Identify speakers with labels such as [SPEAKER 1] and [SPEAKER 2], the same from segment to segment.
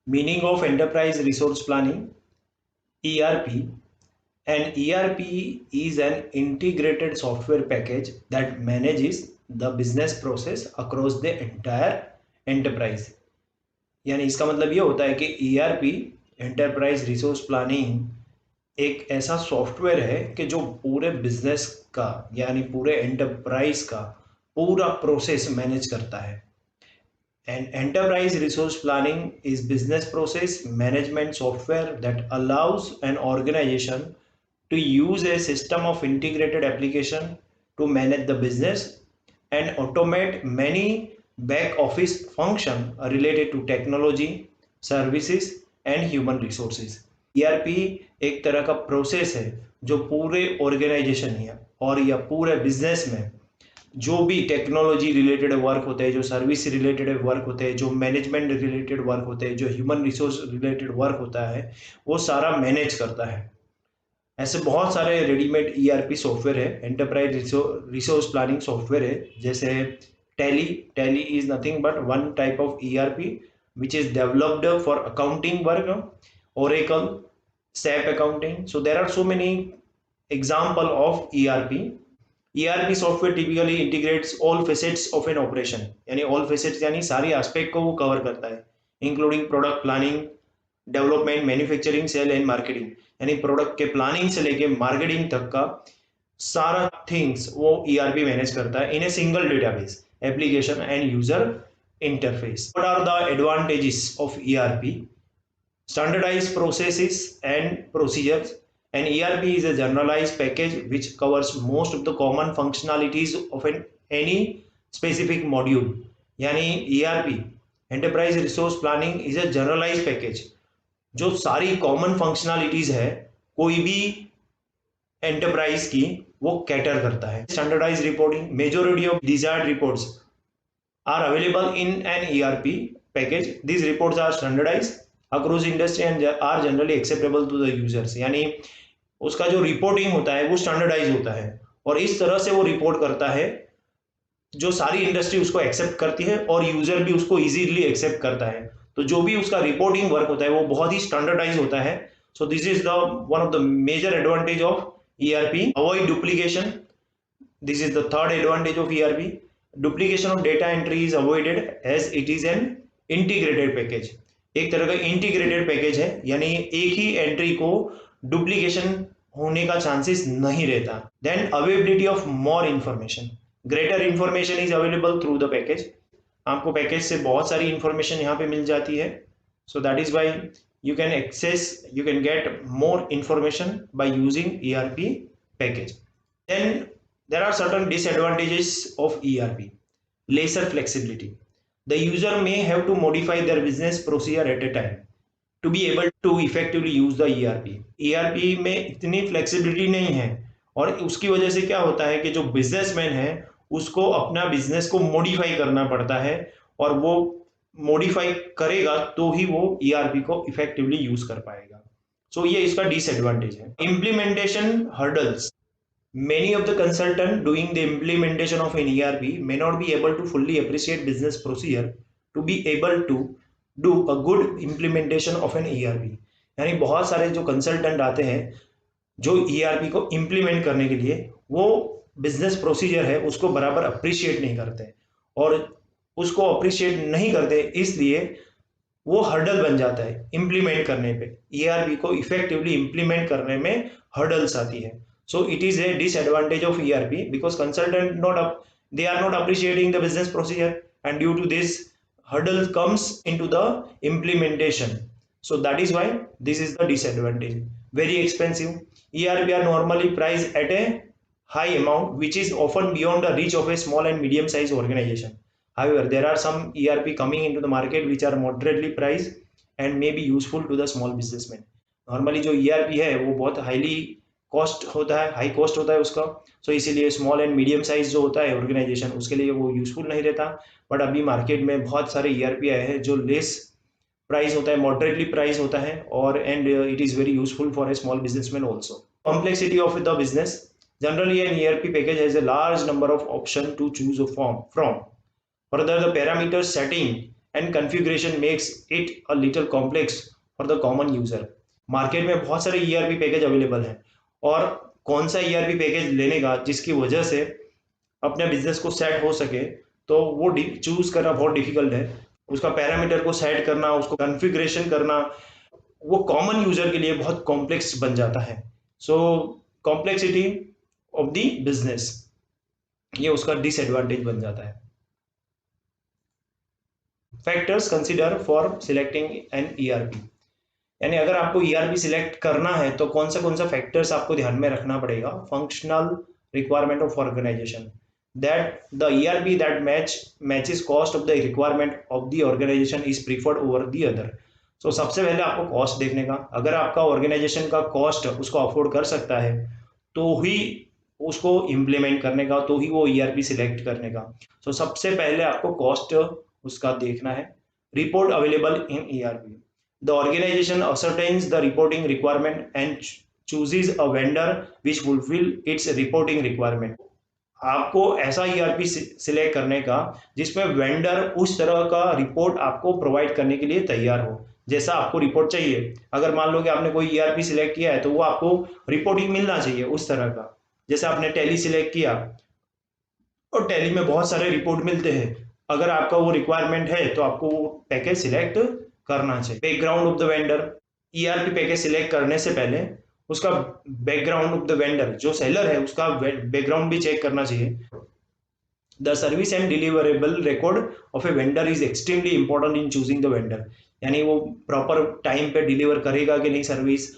[SPEAKER 1] Meaning of enterprise resource planning, ERP. An ERP is an integrated software package that manages the business process across the entire enterprise. यानी इसका मतलब ये होता है कि ERP enterprise resource planning एक ऐसा सॉफ्टवेयर है कि जो पूरे बिजनेस का यानी पूरे एंटरप्राइज का पूरा प्रोसेस मैनेज करता है. And enterprise resource planning is business process management software that allows an organization to use a system of integrated application to manage the business and automate many back office function related to technology, services and human resources. ERP एक तरह का process है जो पूरे organisation या और या पूरे बिजनेस में जो भी टेक्नोलॉजी रिलेटेड वर्क होते हैं, जो सर्विस रिलेटेड वर्क होते हैं, जो मैनेजमेंट रिलेटेड वर्क होते हैं, जो ह्यूमन रिसोर्स रिलेटेड वर्क होता है, वो सारा मैनेज करता है. ऐसे बहुत सारे रेडीमेड ईआरपी सॉफ्टवेयर है, एंटरप्राइज रिसोर्स प्लानिंग सॉफ्टवेयर है, जैसे tally is nothing but one type of ERP which is developed for accounting work, Oracle, SAP accounting. So there are so many example of ERP. ERP software typically integrates all facets of an operation, यानी all facets यानी सारी aspect को वो cover करता है, including product planning, development, manufacturing, sale and marketing. यानी product के planning से लेके मार्केटिंग तक का सारा थिंग्स वो ERP मैनेज करता है in a single database, application and user interface. What are the advantages of ERP? Standardized processes and procedures. An ERP is a generalized package which covers most of the common functionalities of any specific module. यानी ERP Enterprise Resource Planning is a generalized package जो सारी common functionalities है कोई भी enterprise की वो cater करता है. Standardise reporting. Majority of desired reports are available in an ERP package. These reports are standardized across industry and are generally acceptable to the users. यानी उसका जो रिपोर्टिंग होता है वो स्टैंडर्डाइज होता है और इस तरह से वो रिपोर्ट करता है जो सारी इंडस्ट्री उसको एक्सेप्ट करती है और यूजर भी उसको इजीली एक्सेप्ट करता है. तो जो भी उसका रिपोर्टिंग वर्क होता है वो बहुत ही स्टैंडर्डाइज होता है. So this is the one of the major advantage of ERP. Avoid duplication. This is the third advantage of ERP. Duplication of data entry is avoided as it is an integrated package. एक तरह का integrated package है यानी एक ही entry को duplication होने का chances नहीं रहता. Then availability of more information. Greater information is available through the package. आपको पैकेज से बहुत सारी इंफॉर्मेशन यहाँ पे मिल जाती है. So that is why you can get more information by using ERP package. Then there are certain disadvantages of ERP. Lesser flexibility. The user may have to modify their business procedure at a time to be able to effectively use the ERP. ERP में इतनी flexibility नहीं है और उसकी वजह से क्या होता है कि जो बिजनेसमैन है उसको अपना बिजनेस को मॉडिफाई करना पड़ता है और वो मॉडिफाई करेगा तो ही वो ERP को इफेक्टिवली यूज कर पाएगा. सो ये इसका डिसएडवांटेज है. Implementation hurdles. Many of the consultants doing the implementation of an ERP may not be able to fully appreciate business procedure to be able to do a good implementation of an ERP. यानी बहुत सारे जो consultant आते हैं जो ERP को implement करने के लिए वो बिजनेस प्रोसीजर है उसको बराबर अप्रिशिएट नहीं करते और उसको अप्रिशिएट नहीं करते इसलिए वो हर्डल बन जाता है इम्प्लीमेंट करने पे. ERP को इफेक्टिवली इम्प्लीमेंट करने में हर्डल्स आती है. So it is a disadvantage of ERP because consultant they are not appreciating the business procedure and due to this hurdle comes into the implementation. So that is why this is the disadvantage. Very expensive. ERP are normally priced at a high amount which is often beyond the reach of a small and medium sized organization. However, there are some ERP coming into the market which are moderately priced and may be useful to the small businessmen. Normally जो ERP है वो बहुत highly cost होता है, high cost होता है उसका. सो इसीलिए स्मॉल एंड मीडियम साइज जो होता है ऑर्गेनाइजेशन उसके लिए वो यूजफुल नहीं रहता. बट अभी मार्केट में बहुत सारे ERP आए हैं जो लेस प्राइस होता है, मॉडरेटली प्राइस होता है और and it is very useful for a small businessman also. Complexity of the business. Generally an ERP package has a large number of options to choose from. Further, the parameter setting and configuration makes it a little complex for the common user. Market में बहुत सारे ERP package available हैं और कौन सा ERP package लेने का जिसकी वजह से अपने बिजनेस को सेट हो सके, तो वो चूज करना बहुत डिफिकल्ट है। उसका पैरामीटर को सेट करना, उसको कॉन्फ़िगरेशन करना, वो कॉमन यूजर के लिए बहुत कॉम्प्लेक्स बन जाता है। So complexity of the business, ये उसका डिसएडवांटेज बन जाता है। Factors consider for selecting an ERP, यानी अगर आपको ईआरपी सिलेक्ट करना है तो कौन सा फैक्टर्स आपको ध्यान में रखना पड़ेगा। Functional requirement of organisation, that the ERP that matches cost of the requirement of the organization is preferred over the other। so सबसे पहले आपको कॉस्ट देखने का, अगर आपका ऑर्गेनाइजेशन का कॉस्ट उसको अफोर्ड कर सकता है तो ही उसको इम्प्लीमेंट करने का, तो ही वो ईआरपी सिलेक्ट करने का। so सबसे पहले आपको कॉस्ट उसका देखना है। Report available in ERP, the organisation ascertains the reporting requirement and chooses a vendor which fulfill its reporting requirement। आपको ऐसा ईआरपी सिलेक्ट करने का जिसमें वेंडर उस तरह का रिपोर्ट आपको प्रोवाइड करने के लिए तैयार हो, जैसा आपको रिपोर्ट चाहिए। अगर मान लो कि आपने कोई ईआरपी सिलेक्ट किया है तो वो आपको रिपोर्टिंग मिलना चाहिए उस तरह का। जैसे आपने टैली सिलेक्ट किया और टैली में बहुत सारे रिपोर्ट मिलते हैं, अगर आपका वो रिक्वायरमेंट है तो आपको वो पैकेज सिलेक्ट करना चाहिए। Background of the vendor, ERP package select करने से पहले उसका बैकग्राउंड ऑफ द वेंडर, जो सेलर है उसका बैकग्राउंड भी चेक करना चाहिए। The service and deliverable record of a vendor is extremely important in choosing the vendor, यानी वो प्रॉपर टाइम पे डिलीवर करेगा कि नहीं service.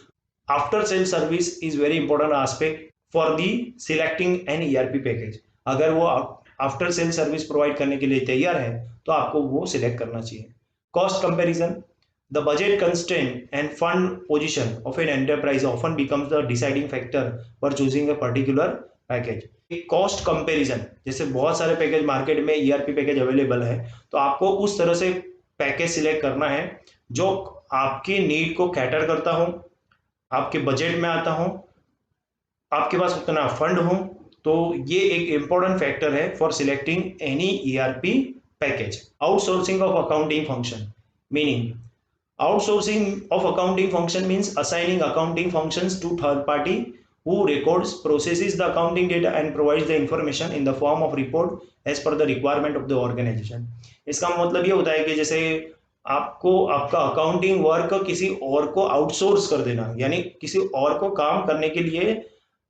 [SPEAKER 1] After sale service is very important aspect for the selecting an ERP package. अगर वो after sale service provide करने के लिए तैयार है तो आपको वो सिलेक्ट करना चाहिए। Cost comparison, the budget constraint and fund position of an enterprise often becomes the deciding factor for choosing a particular package। Cost comparison, जैसे बहुत सारे पैकेज मार्केट में ईआरपी पैकेज अवेलेबल है, तो आपको उस तरह से पैकेज सिलेक्ट करना है जो आपकी नीड को कैटर करता हो, आपके बजट में आता हो, आपके पास उतना फंड हो। तो ये एक इंपॉर्टेंट फैक्टर है for selecting any ERP package. Outsourcing of accounting function, meaning outsourcing of accounting function means assigning accounting functions to third party who records, processes the accounting data and provides the information in the form of report as per the requirement of the organization। इसका मतलब ये होता है कि जैसे आपको आपका accounting work किसी और को आउटसोर्स कर देना, यानी किसी और को काम करने के लिए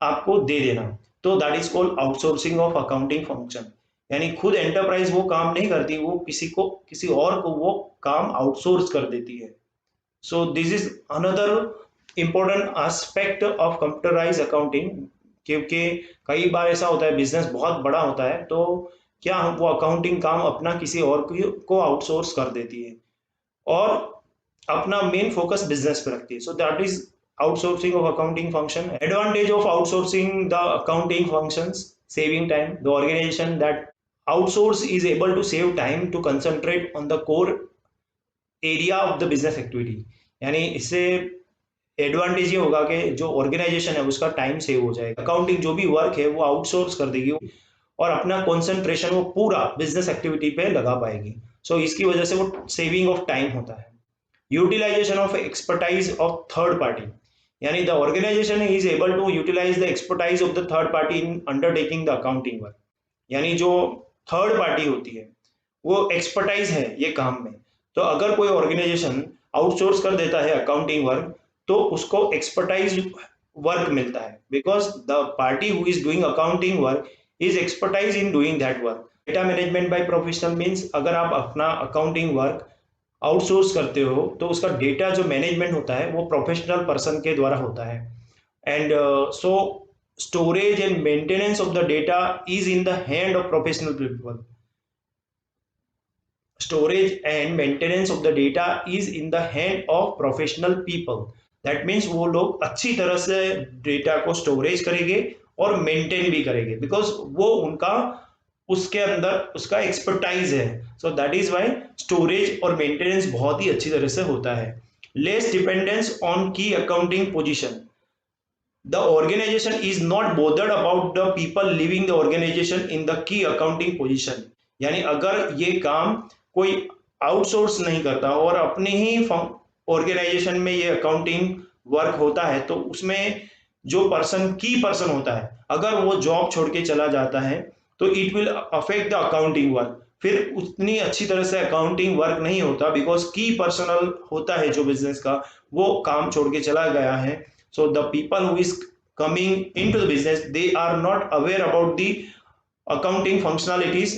[SPEAKER 1] आपको दे देना, तो that is called outsourcing of accounting function. यानी खुद एंटरप्राइज वो काम नहीं करती, वो किसी और को वो काम आउटसोर्स कर देती है। So this is another important aspect of computerized accounting, क्योंकि कई बार ऐसा होता है बिजनेस बहुत बड़ा होता है तो क्या हम वो अकाउंटिंग काम अपना किसी और को आउटसोर्स कर देती है और अपना मेन फोकस बिजनेस पे रखती है। So that is outsourcing of accounting function. Advantage of outsourcing the accounting functions, saving time, the organisation that outsource is able to save time to concentrate on the core area of the business activity. यानी इससे advantage ये होगा कि जो organisation है उसका time save हो जाएगा, अकाउंटिंग जो भी वर्क है वो आउटसोर्स कर देगी और अपना कंसंट्रेशन वो पूरा बिजनेस एक्टिविटी पे लगा पाएगी। सो इसकी वजह से वो सेविंग ऑफ टाइम होता है। Utilization of expertise of third party, यानी the organization is able to utilize the expertise of the third party in undertaking the accounting work. यानी जो थर्ड पार्टी होती है वो एक्सपर्टाइज है ये काम में, तो अगर कोई ऑर्गेनाइजेशन आउटसोर्स कर देता है अकाउंटिंग वर्क तो उसको एक्सपर्टाइज वर्क मिलता है, because the party who is doing accounting work is expertise in doing that work. Data management by professional means अगर आप अपना अकाउंटिंग वर्क आउटसोर्स करते हो तो उसका डेटा जो मैनेजमेंट होता है वो प्रोफेशनल पर्सन के द्वारा होता है। And so storage and maintenance of the data is in the hand of professional people. Storage and maintenance of the data is in the hand of professional people। That means वो लोग अच्छी तरह से data को storage करेंगे और maintain भी करेंगे, बिकॉज वो उनका उसके अंदर उसका एक्सपर्टाइज है। So that is why storage और मेंटेनेंस बहुत ही अच्छी तरह से होता है। Less dependence on key accounting position, the organization is not bothered about the people leaving the organization in the key accounting position। यानी अगर ये काम कोई आउटसोर्स नहीं करता और अपने ही ऑर्गेनाइजेशन में ये अकाउंटिंग वर्क होता है, तो उसमें जो की पर्सन होता है, अगर वो जॉब छोड़ के चला जाता है तो it will affect the accounting work. फिर उतनी अच्छी तरह से अकाउंटिंग वर्क नहीं होता, बिकॉज की पर्सनल होता है जो बिजनेस का, वो काम छोड़ के चला गया है। So the people who is coming into the business, they are not aware about the accounting functionalities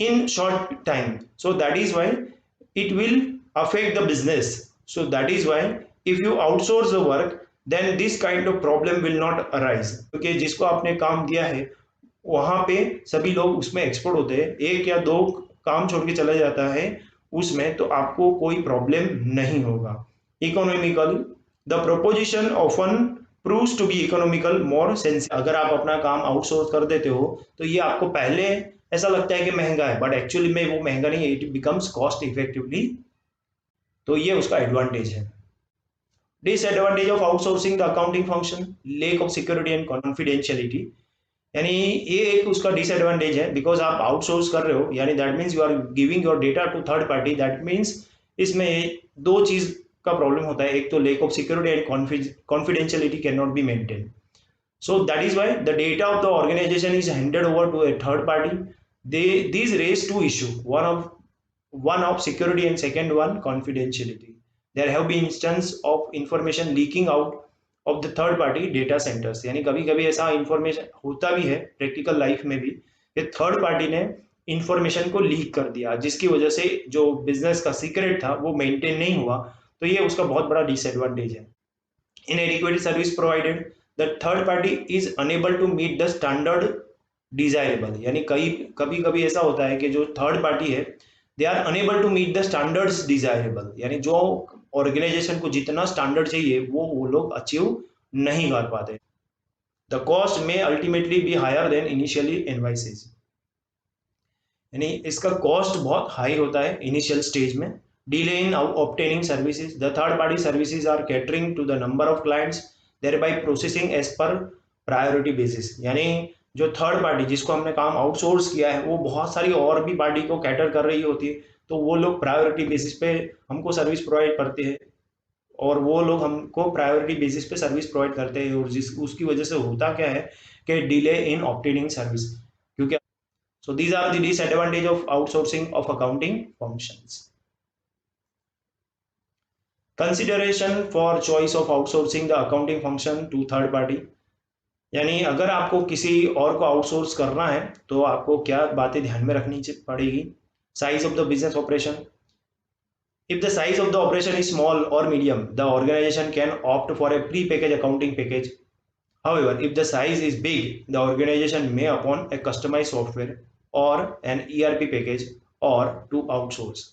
[SPEAKER 1] in short time, so that is why it will affect the business. So that is why if you outsource the work, then this kind of problem will not arise, क्योंकि जिसको आपने काम दिया है वहां पे सभी लोग उसमें एक्सपर्ट होते हैं, एक या दो काम छोड़ के चला जाता है उसमें, तो आपको कोई प्रॉब्लम नहीं होगा। Economical, the proposition often proves to be economical more sense. अगर आप अपना काम आउटसोर्स कर देते हो तो ये आपको पहले ऐसा लगता है कि महंगा है, बट एक्चुअली में वो महंगा नहीं है, इट बिकम्स कॉस्ट इफेक्टिवली। तो ये उसका एडवांटेज है। Disadvantage of outsourcing the accounting function, lake of security and confidentiality. यानी ये एक उसका डिसएडवांटेज है, बिकॉज आप आउटसोर्स कर रहे हो, यानी that means you are giving your data to third party. That means इसमें दो चीज का प्रॉब्लम होता है, एक तो lack of security and confidentiality can not be maintain. So that is why the data of the organization is handed over to a third party. These raise two issues, one of security and second one confidentiality. There have been instances of information leaking out of the third party data centers। यानी कभी कभी ऐसा information होता भी है practical life में भी कि थर्ड पार्टी ने इंफॉर्मेशन को लीक कर दिया, जिसकी वजह से जो बिजनेस का सीक्रेट था वो मेंटेन नहीं हुआ। तो ये उसका बहुत बड़ा डिसएडवांटेज है। Inadequate service provided, the third party is unable to meet the standard desirable। यानी कभी कभी ऐसा होता है कि जो थर्ड पार्टी है, they are unable to meet the standards desirable, यानी जो ऑर्गेनाइजेशन को जितना स्टैंडर्ड चाहिए वो लोग अचीव नहीं कर पाते। द कॉस्ट में ultimately be higher than initially invoices. यानी इसका कॉस्ट बहुत हाई होता है इनिशियल स्टेज में। Delay in obtaining services, the third party services are catering to the number of clients, thereby processing as per priority basis. यानी जो third party जिसको हमने काम आउटसोर्स किया है वो बहुत सारी और भी पार्टी को कैटर कर रही होती है, तो वो लोग प्रायोरिटी बेसिस पे हमको सर्विस प्रोवाइड करते हैं, और वो लोग हमको प्रायोरिटी बेसिस पे सर्विस प्रोवाइड करते हैं, और जिस उसकी वजह से होता क्या है कि डिले इन ऑब्टेनिंग सर्विस। क्योंकि so these are the disadvantage of outsourcing of accounting functions। Consideration for choice of outsourcing the accounting function to third party। यानी अगर आपको किसी और को आउटसोर्स करना है तो आपको क्या बातें ध्यान में रखनी पड़ेगी। Size of the business operation, if the size of the operation is small or medium, the organization can opt for a pre-packaged accounting package। However, if the size is big, the organization may upon a customized software or an ERP package or to outsource।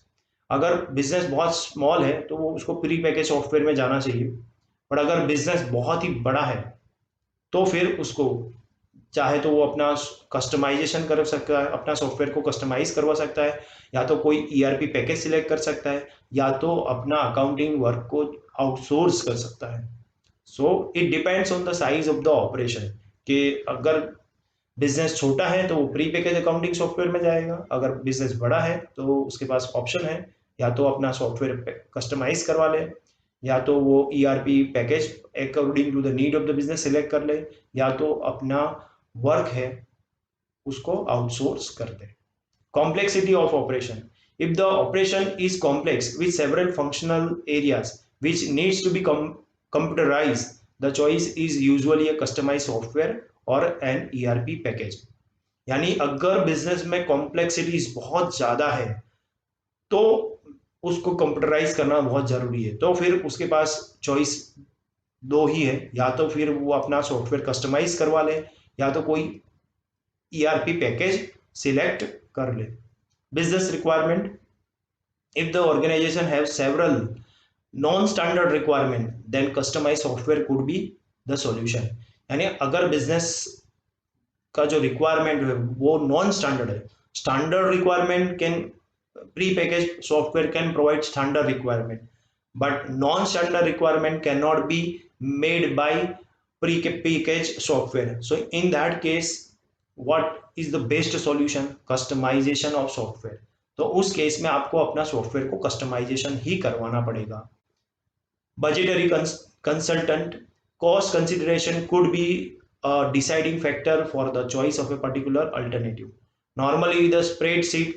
[SPEAKER 1] अगर business बहुत small है तो वो उसको pre package software में जाना चाहिए, but अगर बिजनेस बहुत ही बड़ा है तो फिर उसको चाहे तो वो अपना कस्टमाइजेशन कर सकता है, अपना सॉफ्टवेयर को कस्टमाइज करवा सकता है, या तो कोई ERP पैकेज सिलेक्ट कर सकता है, या तो अपना अकाउंटिंग वर्क को आउटसोर्स कर सकता है। So it depends on the size of the operation, कि अगर बिजनेस छोटा है तो वो प्री पैकेज अकाउंटिंग सॉफ्टवेयर में जाएगा, अगर बिजनेस बड़ा है तो उसके पास ऑप्शन है या तो अपना सॉफ्टवेयर कस्टमाइज करवा ले, या तो वो ERP package according to the need of the business select कर ले, या तो अपना वर्क है उसको आउटसोर्स कर दे। Complexity of operation, if the operation is complex with several functional areas which needs to be computerized, the choice is usually a customized software or an ERP package। यानी अगर बिजनेस में complexities बहुत ज्यादा है तो उसको कंप्यूटराइज करना बहुत जरूरी है, तो फिर उसके पास चॉइस दो ही है, या तो फिर वो अपना सॉफ्टवेयर कस्टमाइज करवा ले या तो कोई ERP पैकेज सिलेक्ट कर ले। Business requirement, if the organization has several non-standard requirement, then customized software could be the solution। यानी अगर बिजनेस का जो रिक्वायरमेंट है वो नॉन स्टैंडर्ड है, standard requirement can pre package software can provide standard requirement, but non standard requirement can not be made by pre package software. So in that case what is the best solution? Customization of software। तो उस case में आपको अपना software को customization ही करवाना पड़ेगा। Budgetary consultant, cost consideration could be a deciding factor for the choice of a particular alternative. Normally, the spreadsheet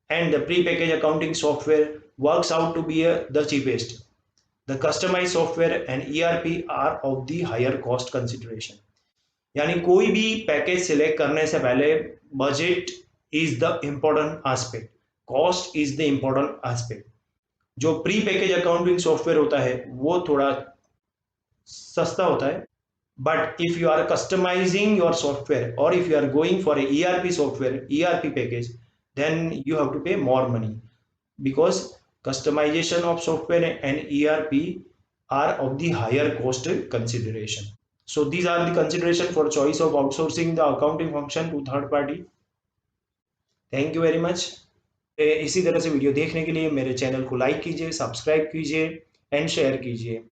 [SPEAKER 1] and the pre-packaged accounting software works out to be the cheapest. The customized software and ERP are of the higher cost consideration. यानी कोई भी package select करने से पहले budget is the important aspect, cost is the important aspect. जो pre package accounting software होता है वो थोड़ा सस्ता होता है, but if you are customizing your software और if you are going for ERP software, ERP package, then you have to pay more money because customization of software and ERP are of the higher cost consideration. So these are the consideration for choice of outsourcing the accounting function to third party. Thank you very much. इसी तरह से video देखने के लिए मेरे channel को like कीजिए, subscribe कीजिए एंड शेयर कीजिए।